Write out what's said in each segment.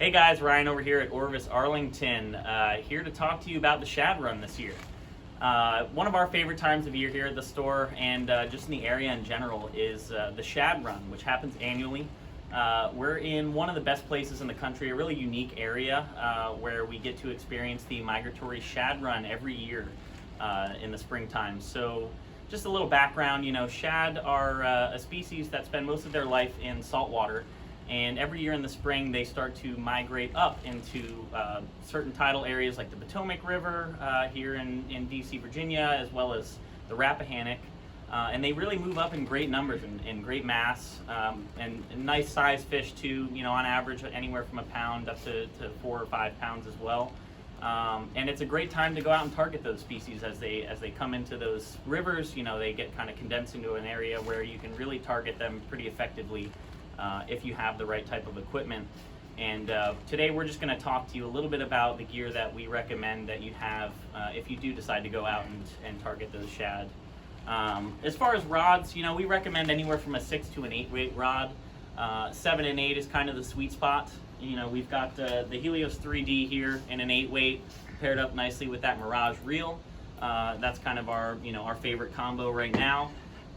Hey guys, Ryan over here at Orvis Arlington, here to talk to you about the Shad Run this year. One of our favorite times of year here at the store and just in the area in general is the Shad Run, which happens annually. We're in one of the best places in the country, a really unique area where we get to experience the migratory shad run every year in the springtime. So just a little background, shad are a species that spend most of their life in saltwater. And every year in the spring, they start to migrate up into certain tidal areas like the Potomac River here in DC, Virginia, as well as the Rappahannock. And they really move up in great numbers and great mass and nice size fish too, on average anywhere from a pound up to 4 or 5 pounds as well. And it's a great time to go out and target those species as they come into those rivers. They get kind of condensed into an area where you can really target them pretty effectively if you have the right type of equipment. And today we're just going to talk to you a little bit about the gear that we recommend that you have if you do decide to go out and target those shad. As far as rods, we recommend anywhere from a 6 to an 8 weight rod. 7 and 8 is kind of the sweet spot. We've got the Helios 3D here in an 8 weight paired up nicely with that Mirage reel. That's kind of our favorite combo right now.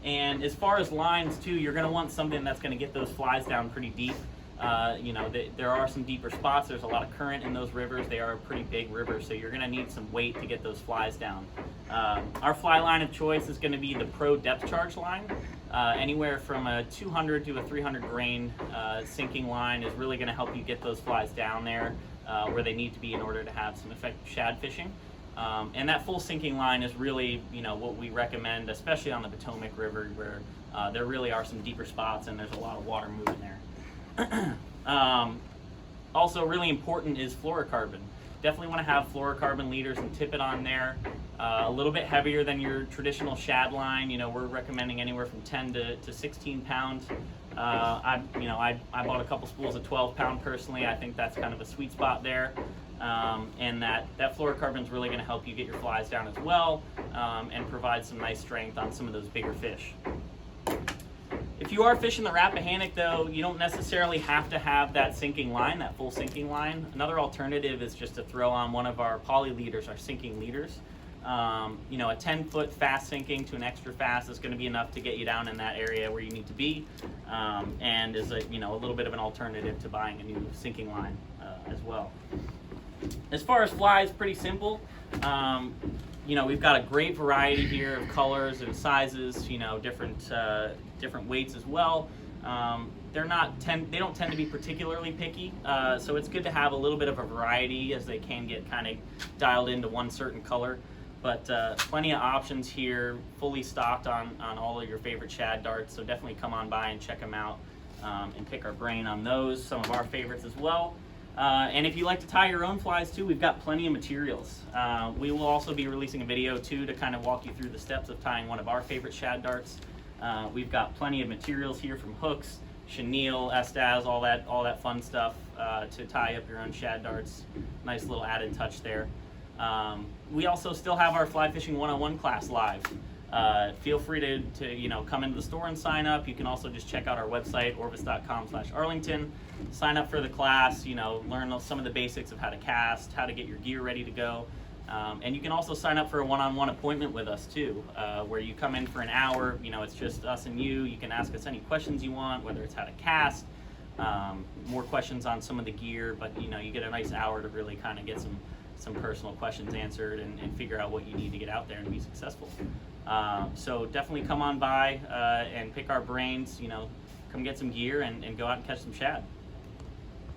And as far as lines too, you're going to want something that's going to get those flies down pretty deep. There are some deeper spots. There's a lot of current in those rivers. They are a pretty big river, so you're going to need some weight to get those flies down. Our fly line of choice is going to be the Pro depth charge line. Anywhere from a 200 to a 300 grain sinking line is really going to help you get those flies down there where they need to be in order to have some effective shad fishing. And that full sinking line is really, what we recommend, especially on the Potomac River, where there really are some deeper spots and there's a lot of water moving there. Also, really important is fluorocarbon. Definitely want to have fluorocarbon leaders and tippet on there. A little bit heavier than your traditional shad line. We're recommending anywhere from 10 to 16 pounds. I bought a couple spools of 12 pound personally. I think that's kind of a sweet spot there. And that fluorocarbon is really going to help you get your flies down as well and provide some nice strength on some of those bigger fish. If you are fishing the Rappahannock though, you don't necessarily have to have that sinking line, that full sinking line. Another alternative is just to throw on one of our poly leaders, our sinking leaders. A 10-foot fast sinking to an extra fast is going to be enough to get you down in that area where you need to be, and is a little bit of an alternative to buying a new sinking line as well. As far as flies, pretty simple. We've got a great variety here of colors and sizes, different weights as well. They don't tend to be particularly picky, so it's good to have a little bit of a variety as they can get kind of dialed into one certain color. But plenty of options here, fully stocked on all of your favorite shad darts, so definitely come on by and check them out and pick our brain on those, some of our favorites as well. And if you like to tie your own flies too, we've got plenty of materials. We will also be releasing a video too to kind of walk you through the steps of tying one of our favorite shad darts. We've got plenty of materials here, from hooks, chenille, estaz, all that fun stuff to tie up your own shad darts. Nice little added touch there. We also still have our Fly Fishing 101 class live. Feel free to come into the store and sign up. You can also just check out our website, orvis.com/Arlington. Sign up for the class, learn some of the basics of how to cast, how to get your gear ready to go. And you can also sign up for a one-on-one appointment with us too, where you come in for an hour. It's just us and you. You can ask us any questions you want, whether it's how to cast, more questions on some of the gear, but you get a nice hour to really kind of get some personal questions answered and figure out what you need to get out there and be successful. So definitely come on by and pick our brains, come get some gear and go out and catch some shad.